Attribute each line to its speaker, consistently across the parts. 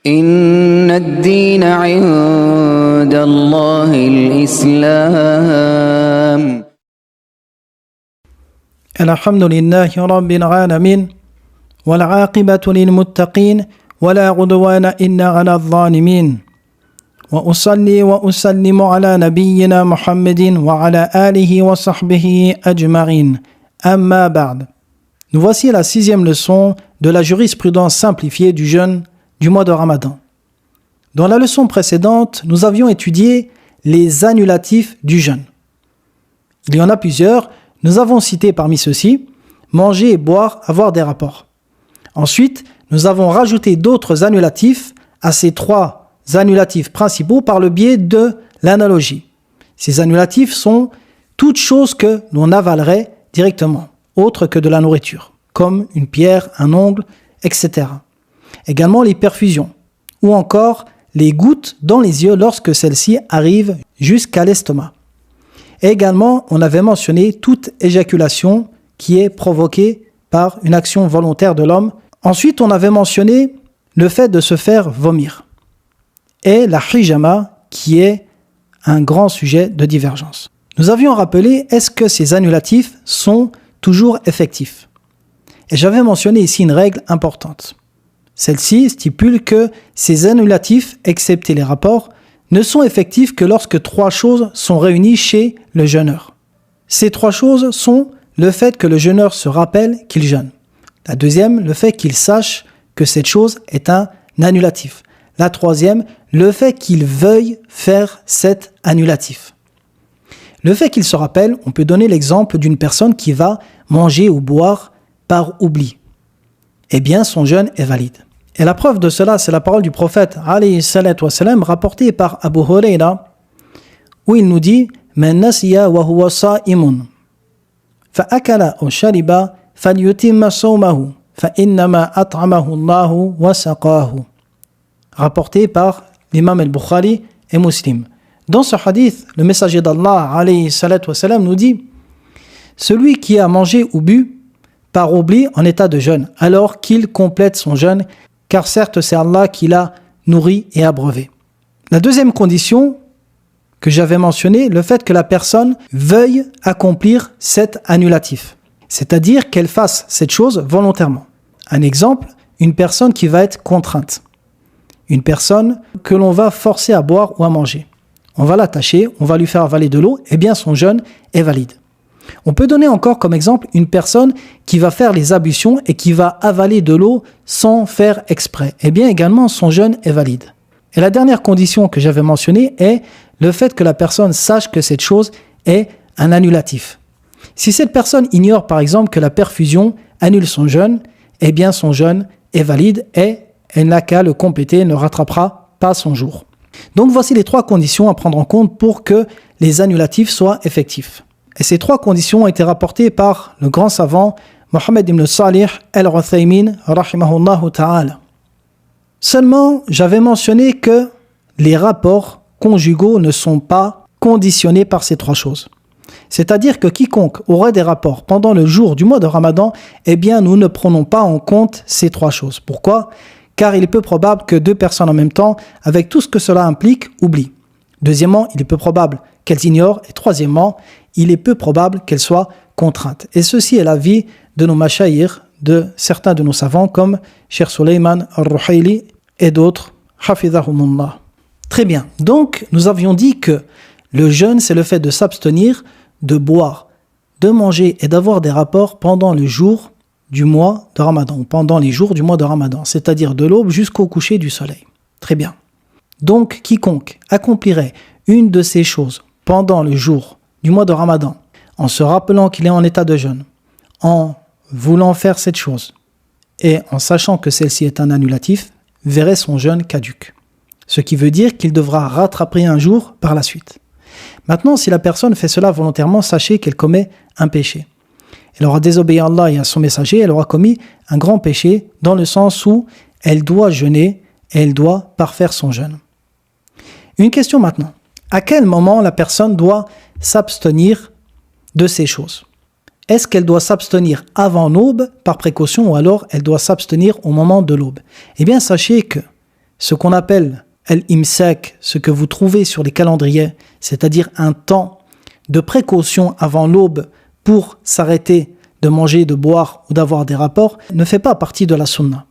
Speaker 1: إن الدين عند الله الإسلام.
Speaker 2: الحمد لله رب العالمين والعاقبة للمتقين ولا عدوان إلا على الظالمين وأصلي وأسلم على نبينا محمد وعلى آله وصحبه أجمعين أما بعد. Nous voici à la 6e leçon de la jurisprudence simplifiée du jeûne du mois de Ramadan. Dans la leçon précédente, nous avions étudié les annulatifs du jeûne. Il y en a plusieurs. Nous avons cité parmi ceux-ci manger et boire, avoir des rapports. Ensuite, nous avons rajouté d'autres annulatifs à ces 3 annulatifs principaux par le biais de l'analogie. Ces annulatifs sont toutes choses que l'on avalerait directement, autre que de la nourriture, comme une pierre, un ongle, etc. Également les perfusions, ou encore les gouttes dans les yeux lorsque celles-ci arrivent jusqu'à l'estomac. Et également, on avait mentionné toute éjaculation qui est provoquée par une action volontaire de l'homme. Ensuite, on avait mentionné le fait de se faire vomir et la hijama qui est un grand sujet de divergence. Nous avions rappelé, est-ce que ces annulatifs sont toujours effectifs? Et j'avais mentionné ici une règle importante. Celle-ci stipule que ces annulatifs, excepté les rapports, ne sont effectifs que lorsque 3 choses sont réunies chez le jeûneur. Ces 3 choses sont le fait que le jeûneur se rappelle qu'il jeûne. La deuxième, le fait qu'il sache que cette chose est un annulatif. La troisième, le fait qu'il veuille faire cet annulatif. Le fait qu'il se rappelle, on peut donner l'exemple d'une personne qui va manger ou boire par oubli. Eh bien, son jeûne est valide. Et la preuve de cela, c'est la parole du prophète alayhi salatu wa salam, rapportée par Abu Hurayra, où il nous dit « Man nasiya wa huwa sa'imun, fa akala ou shariba, falyutimma sawmahu, fa innama at'amahu Allahu wa saqahu » rapporté par l'imam al-Bukhari et Muslim. Dans ce hadith, le messager d'Allah alayhi salatu wa salam nous dit « Celui qui a mangé ou bu par oubli en état de jeûne, alors qu'il complète son jeûne, car certes c'est Allah qui l'a nourri et abreuvé. » La deuxième condition que j'avais mentionnée, le fait que la personne veuille accomplir cet annulatif, c'est-à-dire qu'elle fasse cette chose volontairement. Un exemple, une personne qui va être contrainte, une personne que l'on va forcer à boire ou à manger. On va l'attacher, on va lui faire avaler de l'eau, et bien son jeûne est valide. On peut donner encore comme exemple une personne qui va faire les ablutions et qui va avaler de l'eau sans faire exprès. Eh bien également son jeûne est valide. Et la dernière condition que j'avais mentionnée est le fait que la personne sache que cette chose est un annulatif. Si cette personne ignore par exemple que la perfusion annule son jeûne, eh bien son jeûne est valide et elle n'a qu'à le compléter, ne rattrapera pas son jour. Donc voici les 3 conditions à prendre en compte pour que les annulatifs soient effectifs. Et ces 3 conditions ont été rapportées par le grand savant Mohammed ibn Salih al-Uthaymin rahimahullahu ta'ala. Seulement, j'avais mentionné que les rapports conjugaux ne sont pas conditionnés par ces 3 choses. C'est-à-dire que quiconque aurait des rapports pendant le jour du mois de Ramadan, eh bien nous ne prenons pas en compte ces 3 choses. Pourquoi ? Car il est peu probable que 2 personnes en même temps, avec tout ce que cela implique, oublient. Deuxièmement, il est peu probable qu'elles ignorent. Et troisièmement, il est peu probable qu'elles soient contraintes. Et ceci est l'avis de nos mashayikh, de certains de nos savants comme Cheikh Suleiman al-Ruhaili et d'autres, hafidhahumullah. Très bien. Donc, nous avions dit que le jeûne, c'est le fait de s'abstenir, de boire, de manger et d'avoir des rapports pendant le jour du mois de Ramadan, ou pendant les jours du mois de Ramadan, c'est-à-dire de l'aube jusqu'au coucher du soleil. Très bien. Donc, quiconque accomplirait une de ces choses pendant le jour du mois de Ramadan, en se rappelant qu'il est en état de jeûne, en voulant faire cette chose, et en sachant que celle-ci est un annulatif, verrait son jeûne caduc. Ce qui veut dire qu'il devra rattraper un jour par la suite. Maintenant, si la personne fait cela volontairement, sachez qu'elle commet un péché. Elle aura désobéi à Allah et à son messager, elle aura commis un grand péché dans le sens où elle doit jeûner et elle doit parfaire son jeûne. Une question maintenant. À quel moment la personne doit s'abstenir de ces choses? Est-ce qu'elle doit s'abstenir avant l'aube par précaution ou alors elle doit s'abstenir au moment de l'aube? Eh bien, sachez que ce qu'on appelle al-imsak, ce que vous trouvez sur les calendriers, c'est-à-dire un temps de précaution avant l'aube pour s'arrêter de manger, de boire ou d'avoir des rapports, ne fait pas partie de la sunna.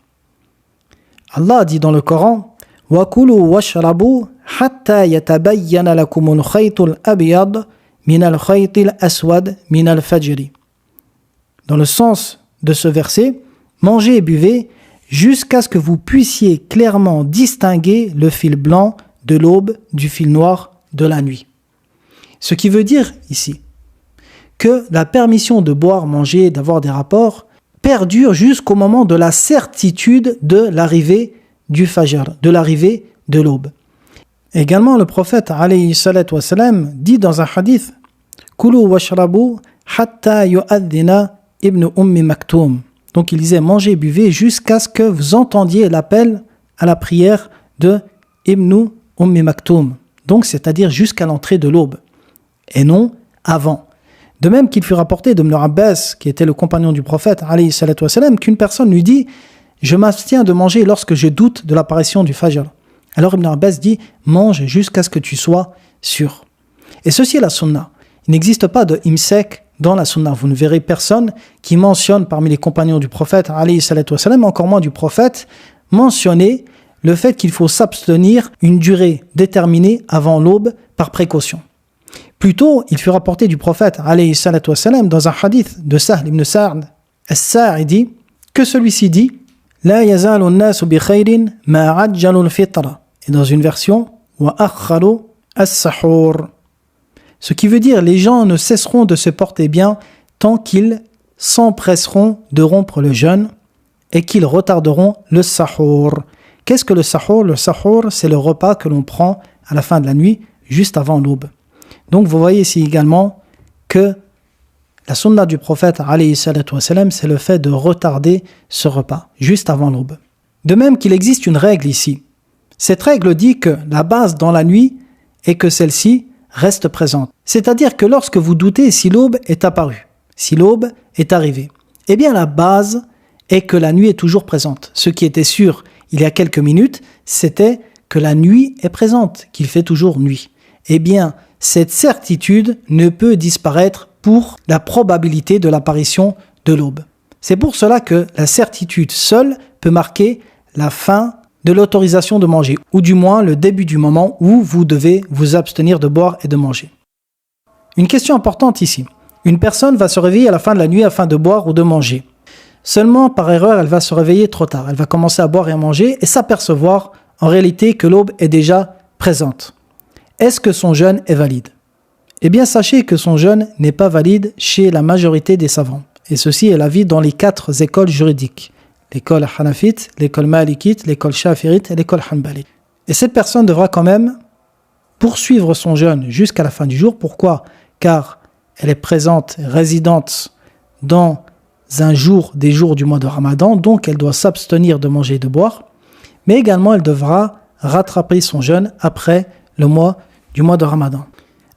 Speaker 2: Allah dit dans le Coran « وَكُلُوا وَاشْرَبُوا حَتَّى يَتَبَيَّنَ لَكُمُ الْخَيْطُ الْأَبْيَضُ مِنَ الْخَيْطِ الْأَسْوَدِ مِنَ الْفَجْرِ » Dans le sens de ce verset, mangez et buvez jusqu'à ce que vous puissiez clairement distinguer le fil blanc de l'aube du fil noir de la nuit. Ce qui veut dire ici que la permission de boire, manger, d'avoir des rapports perdure jusqu'au moment de la certitude de l'arrivée du fajr, de l'arrivée de l'aube. Également, le prophète alayhi salatu wassalam dit dans un hadith « Kulu washrabu hatta yu'adhina ibn ummi maktoum » Donc il disait « Mangez et buvez jusqu'à ce que vous entendiez l'appel à la prière de Ibn Ummi Maktoum » donc c'est-à-dire jusqu'à l'entrée de l'aube, et non avant. De même qu'il fut rapporté d'Ibn Abbas, qui était le compagnon du prophète, alayhi salatu wassalam, qu'une personne lui dit « Je m'abstiens de manger lorsque je doute de l'apparition du fajr ». Alors Ibn Abbas dit « Mange jusqu'à ce que tu sois sûr ». Et ceci est la sunna. Il n'existe pas de imsak dans la sunna. Vous ne verrez personne qui mentionne parmi les compagnons du prophète, alayhi salatu wassalam, encore moins du prophète, mentionner le fait qu'il faut s'abstenir une durée déterminée avant l'aube par précaution. Plutôt, il fut rapporté du prophète, alayhi salatu wassalam, dans un hadith de Sahl ibn Sa'd as-Sa'idi, que celui-ci dit « La yazalu an-nasu bi khayrin ma ajjalu al-fitra » et dans une version « Wa akharu as-sahur » ce qui veut dire les gens ne cesseront de se porter bien tant qu'ils s'empresseront de rompre le jeûne et qu'ils retarderont le sahur. Qu'est-ce que le sahur ? Le sahur, c'est le repas que l'on prend à la fin de la nuit, juste avant l'aube. Donc vous voyez ici également que la sunna du prophète, alayhi salatu wassalam, c'est le fait de retarder ce repas, juste avant l'aube. De même qu'il existe une règle ici. Cette règle dit que la base dans la nuit est que celle-ci reste présente. C'est-à-dire que lorsque vous doutez si l'aube est apparue, si l'aube est arrivée, eh bien la base est que la nuit est toujours présente. Ce qui était sûr il y a quelques minutes, c'était que la nuit est présente, qu'il fait toujours nuit. Eh bien, cette certitude ne peut disparaître pour la probabilité de l'apparition de l'aube. C'est pour cela que la certitude seule peut marquer la fin de l'autorisation de manger, ou du moins le début du moment où vous devez vous abstenir de boire et de manger. Une question importante ici. Une personne va se réveiller à la fin de la nuit afin de boire ou de manger. Seulement, par erreur, elle va se réveiller trop tard. Elle va commencer à boire et à manger et s'apercevoir en réalité que l'aube est déjà présente. Est-ce que son jeûne est valide ? Eh bien, sachez que son jeûne n'est pas valide chez la majorité des savants. Et ceci est l'avis dans les 4 écoles juridiques. L'école hanafite, l'école malikite, l'école shafirite et l'école hanbalite. Et cette personne devra quand même poursuivre son jeûne jusqu'à la fin du jour. Pourquoi ? Car elle est présente, résidente dans un jour des jours du mois de Ramadan, donc elle doit s'abstenir de manger et de boire. Mais également, elle devra rattraper son jeûne après le mois du mois de Ramadan.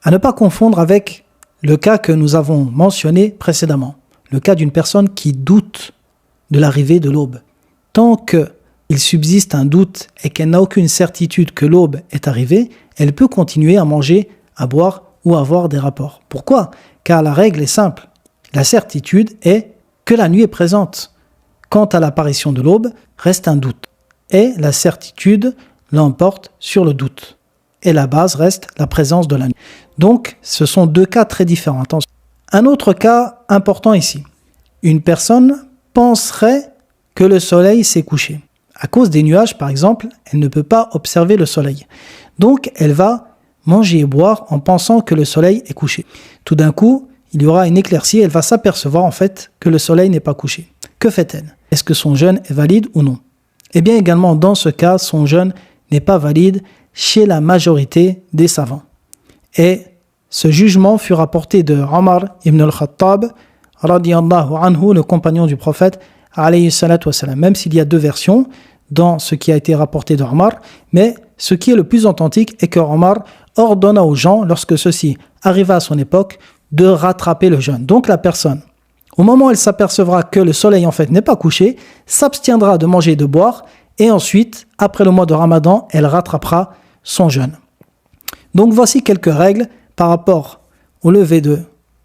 Speaker 2: À ne pas confondre avec le cas que nous avons mentionné précédemment, le cas d'une personne qui doute de l'arrivée de l'aube. Tant qu'il subsiste un doute et qu'elle n'a aucune certitude que l'aube est arrivée, elle peut continuer à manger, à boire ou à avoir des rapports. Pourquoi ? Car la règle est simple. La certitude est que la nuit est présente. Quant à l'apparition de l'aube, reste un doute. Et la certitude l'emporte sur le doute. Et la base reste la présence de la nuit. Donc, ce sont 2 cas très différents. Attention. Un autre cas important ici. Une personne penserait que le soleil s'est couché. À cause des nuages, par exemple, elle ne peut pas observer le soleil. Donc, elle va manger et boire en pensant que le soleil est couché. Tout d'un coup, il y aura une éclaircie et elle va s'apercevoir en fait que le soleil n'est pas couché. Que fait-elle ? Est-ce que son jeûne est valide ou non ? Eh bien, également, dans ce cas, son jeûne n'est pas valide chez la majorité des savants. Et ce jugement fut rapporté de Omar ibn al-Khattab, radiyallahu anhu, le compagnon du prophète, alayhi salatu wassalam. Même s'il y a 2 versions dans ce qui a été rapporté de Omar, mais ce qui est le plus authentique est que Omar ordonna aux gens, lorsque ceci arriva à son époque, de rattraper le jeûne. Donc la personne, au moment où elle s'apercevra que le soleil en fait n'est pas couché, s'abstiendra de manger et de boire et ensuite, après le mois de Ramadan, elle rattrapera son jeûne. Donc voici quelques règles par rapport au lever de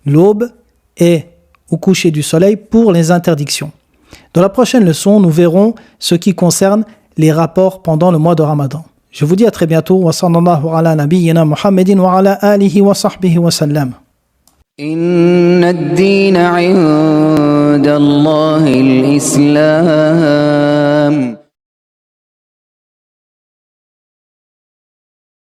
Speaker 2: l'aube et au coucher du soleil pour les interdictions. Dans la prochaine leçon, nous verrons ce qui concerne les rapports pendant le mois de Ramadan. Je vous dis à très bientôt. Wa sallallahu ala nabiyyina Muhammadin wa ala alihi wa sahbihi wa sallam.
Speaker 1: إن الدين عند الله الإسلام